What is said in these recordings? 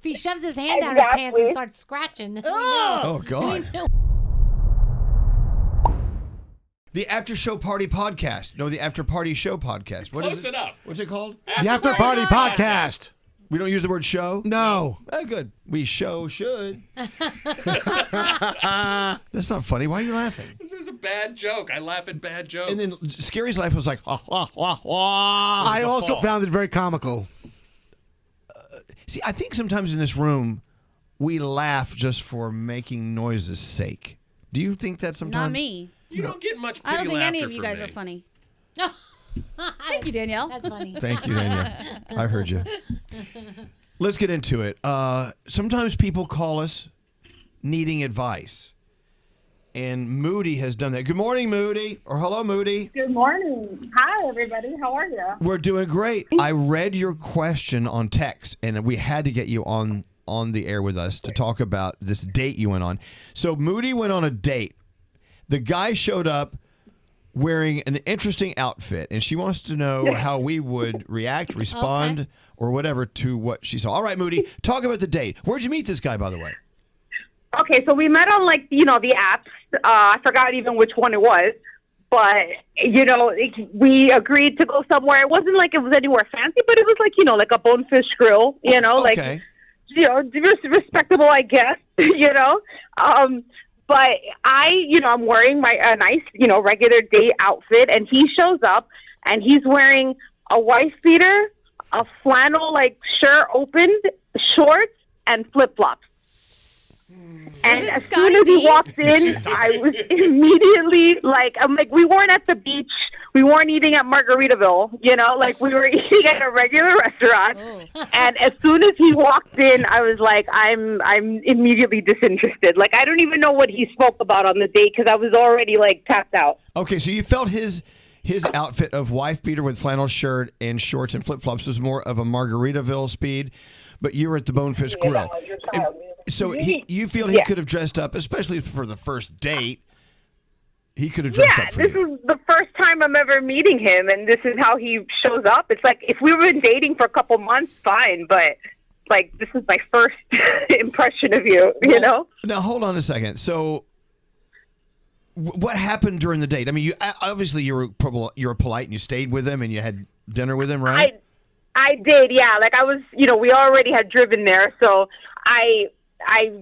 If he shoves his hand down his pants and starts scratching. Oh, God. The After Show Party Podcast. No, the After Party Show Podcast. What is it? Enough. What's it called? The After Party Podcast. We don't use the word show? No. Oh, good. We should. That's not funny. Why are you laughing? This was a bad joke. I laugh at bad jokes. And then Scary's laugh was like, ha, ha, ha, ha. I also found it very comical. See, I think sometimes in this room, we laugh just for making noises' sake. Do you think that sometimes? Not me. You don't get much pity I don't think any of laughter you from guys me. are funny. Thank you, Danielle. That's funny. Thank you, Danielle. I heard you. Let's get into it. Sometimes people call us needing advice. And Moody has done that. Good morning, Moody. Or hello, Moody. Good morning. Hi, everybody. How are you? We're doing great. I read your question on text, and we had to get you on the air with us to talk about this date you went on. So Moody went on a date. The guy showed up wearing an interesting outfit, and she wants to know how we would react, respond, or whatever to what she saw. All right, Moody, talk about the date. Where'd you meet this guy, by the way? Okay, so we met on, the apps. I forgot even which one it was. But, we agreed to go somewhere. It wasn't like it was anywhere fancy, but it was like a Bonefish Grill, Okay. Respectable, I guess, But I'm wearing a nice, regular day outfit, and he shows up, and he's wearing a wife beater, a flannel shirt opened, shorts, and flip flops. And as soon as he walked in, I was immediately we weren't at the beach. We weren't eating at Margaritaville, we were eating at a regular restaurant. Oh. And as soon as he walked in, I was like, I'm immediately disinterested. I don't even know what he spoke about on the date because I was already tapped out. Okay, so you felt his outfit of wife beater with flannel shirt and shorts and flip-flops was more of a Margaritaville speed, but you were at the Bonefish Grill. So you feel he could have dressed up, especially for the first date. He could have dressed up for you. This is the first time I'm ever meeting him, and this is how he shows up. It's like if we were dating for a couple months, fine, but this is my first impression of you, you know? Now, hold on a second. So what happened during the date? I mean, obviously you were polite and you stayed with him and you had dinner with him, right? I did, yeah. I was, we already had driven there, so I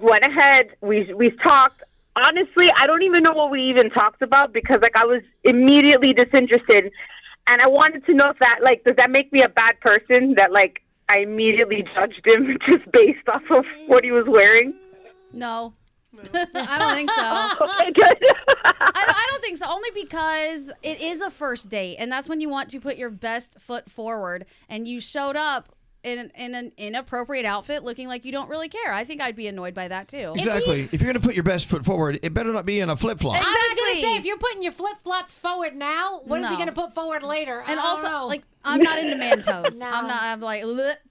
went ahead. We talked. Honestly, I don't even know what we even talked about because I was immediately disinterested, and I wanted to know if that does that make me a bad person that I immediately judged him just based off of what he was wearing? No. I don't think so. Okay, good. I don't think so. Only because it is a first date, and that's when you want to put your best foot forward, and you showed up in an inappropriate outfit looking like you don't really care. I think I'd be annoyed by that too. Exactly. If you're going to put your best foot forward, it better not be in a flip-flop. Exactly. I was going to say, if you're putting your flip-flops forward now, what is he going to put forward later? And also, I'm not into man toes. No. I'm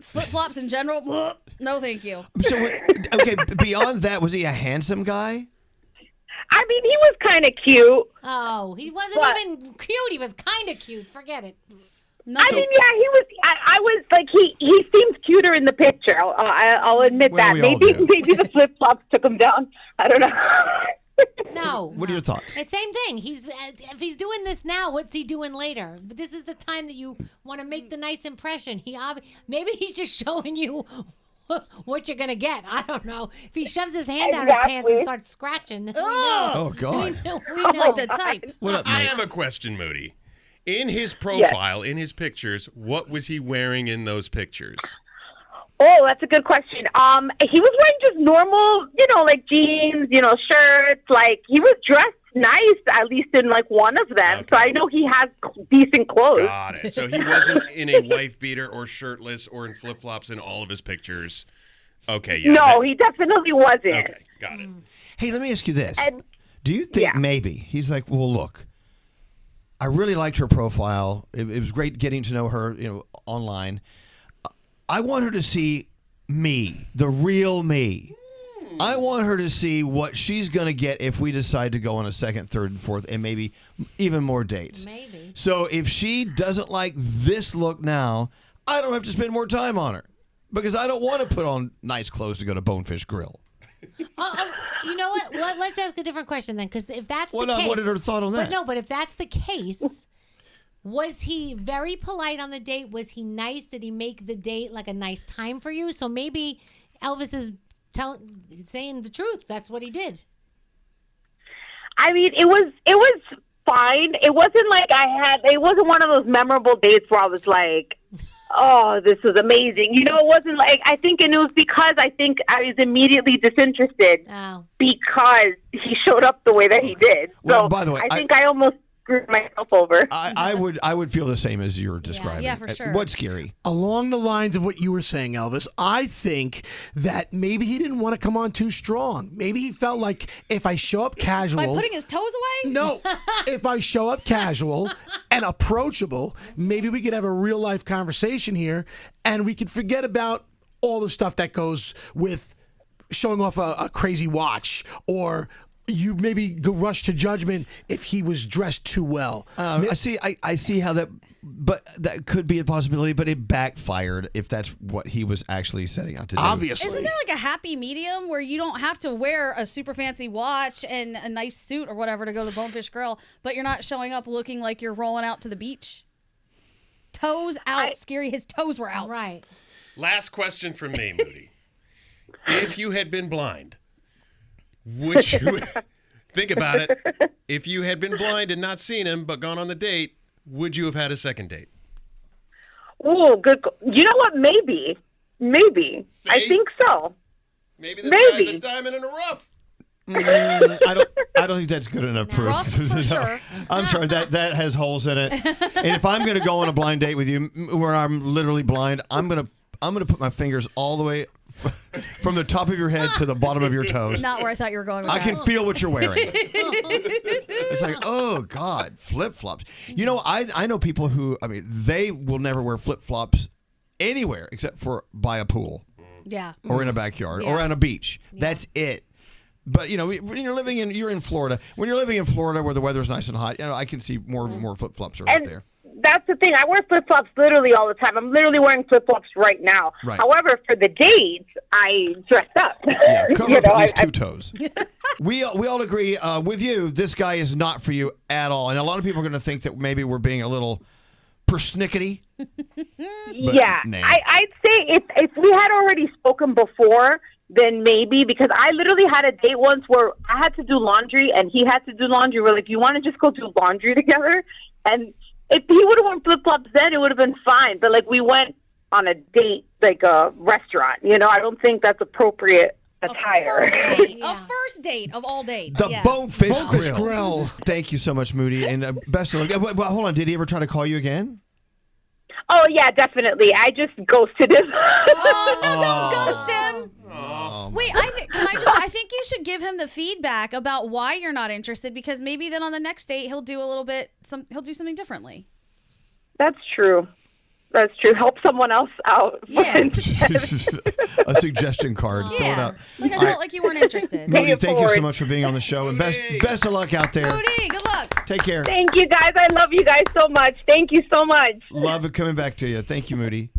flip-flops in general. No, thank you. So, okay, beyond that, was he a handsome guy? I mean, he was kind of cute. Oh, he wasn't even cute. He was kind of cute. Forget it. No. I mean, yeah, he was. I was he seems cuter in the picture. I'll admit that. Maybe the flip flops took him down. I don't know. No. What are your thoughts? It's same thing. If he's doing this now, what's he doing later? But this is the time that you want to make the nice impression. Maybe he's just showing you what you're gonna get. I don't know. If he shoves his hand down his pants and starts scratching. Oh God. Seems like the type. What up, I Mike? have a question, Moody. In his profile, in his pictures, what was he wearing in those pictures? Oh, that's a good question. He was wearing just normal, jeans, shirts. He was dressed nice, at least in one of them. Okay. So I know he has decent clothes. Got it. So he wasn't in a wife beater or shirtless or in flip-flops in all of his pictures. Okay, yeah. No, he definitely wasn't. Okay, got it. Hey, let me ask you this. And- Do you think maybe he's like, well, look, I really liked her profile. It was great getting to know her, online. I want her to see me, the real me. I want her to see what she's going to get if we decide to go on a second, third, and fourth, and maybe even more dates. Maybe. So if she doesn't like this look now, I don't have to spend more time on her. because I don't want to put on nice clothes to go to Bonefish Grill. You know what? Let's ask a different question then, because if that's Well, the case, what did her thought on that? But if that's the case, was he very polite on the date? Was he nice? Did he make the date like a nice time for you? So maybe Elvis is saying the truth. That's what he did. I mean, it was fine. It wasn't like it wasn't one of those memorable dates where I was like, oh, this was amazing. You know, it wasn't like, I think, and it was because I think I was immediately disinterested because he showed up the way that he did. So Well, by the way, I think I almost screwed myself over. I would feel the same as you're describing. Yeah, for sure. What's scary? Along the lines of what you were saying, Elvis, I think that maybe he didn't want to come on too strong. Maybe he felt like if I show up casual. By putting his toes away? No. If I show up casual and approachable, maybe we could have a real life conversation here and we could forget about all the stuff that goes with showing off a crazy watch, or you maybe go rush to judgment if he was dressed too well. I see how that, but that could be a possibility, but it backfired if that's what he was actually setting out to do. Obviously. Isn't there like a happy medium where you don't have to wear a super fancy watch and a nice suit or whatever to go to Bonefish Grill, but you're not showing up looking like you're rolling out to the beach? Toes out, Scary. His toes were out. Right. Last question from me, Moody. If you had been blind, would you think about it? If you had been blind and not seen him but gone on the date, would you have had a second date? Oh, good. You know what? Maybe. I think so. Maybe this guy's a diamond in the rough. I don't think that's good enough proof. Rough for sure. I'm sorry, that has holes in it. And if I'm going to go on a blind date with you where I'm literally blind, I'm going to put my fingers all the way from the top of your head to the bottom of your toes. Not where I thought you were going with I that. can feel what you're wearing. It's like, oh God, flip-flops. You know, I know people who, I mean, they will never wear flip-flops anywhere except for by a pool. Yeah. Or in a backyard or on a beach. That's it. But, you know, when you're in Florida, when you're living in Florida where the weather's nice and hot, you know, I can see more flip-flops are out there. That's the thing. I wear flip-flops literally all the time. I'm literally wearing flip-flops right now. Right. However, for the dates, I dressed up. Yeah, cover up at least two toes. We all agree with you, this guy is not for you at all. And a lot of people are going to think that maybe we're being a little persnickety. Yeah. Nah. I'd say if we had already spoken before, then maybe, because I literally had a date once where I had to do laundry and he had to do laundry. We're like, you want to just go do laundry together? And if he would have worn flip-flops then, it would have been fine. But, like, we went on a date, like a restaurant. You know, I don't think that's appropriate attire. A first date of all dates. The Bonefish Bonefish Grill. Grill. Thank you so much, Moody. And best of luck. Well, hold on. Did he ever try to call you again? Oh, yeah, definitely. I just ghosted him. Oh, no, don't ghost him. Wait, I think you should give him the feedback about why you're not interested, because maybe then on the next date he'll do something differently. That's true. Help someone else out. Yeah. A suggestion card. Fill it out. It's like I felt like you weren't interested. Moody, thank you so much for being on the show. And best of luck out there. Moody, good luck. Take care. Thank you, guys. I love you guys so much. Thank you so much. Love it coming back to you. Thank you, Moody.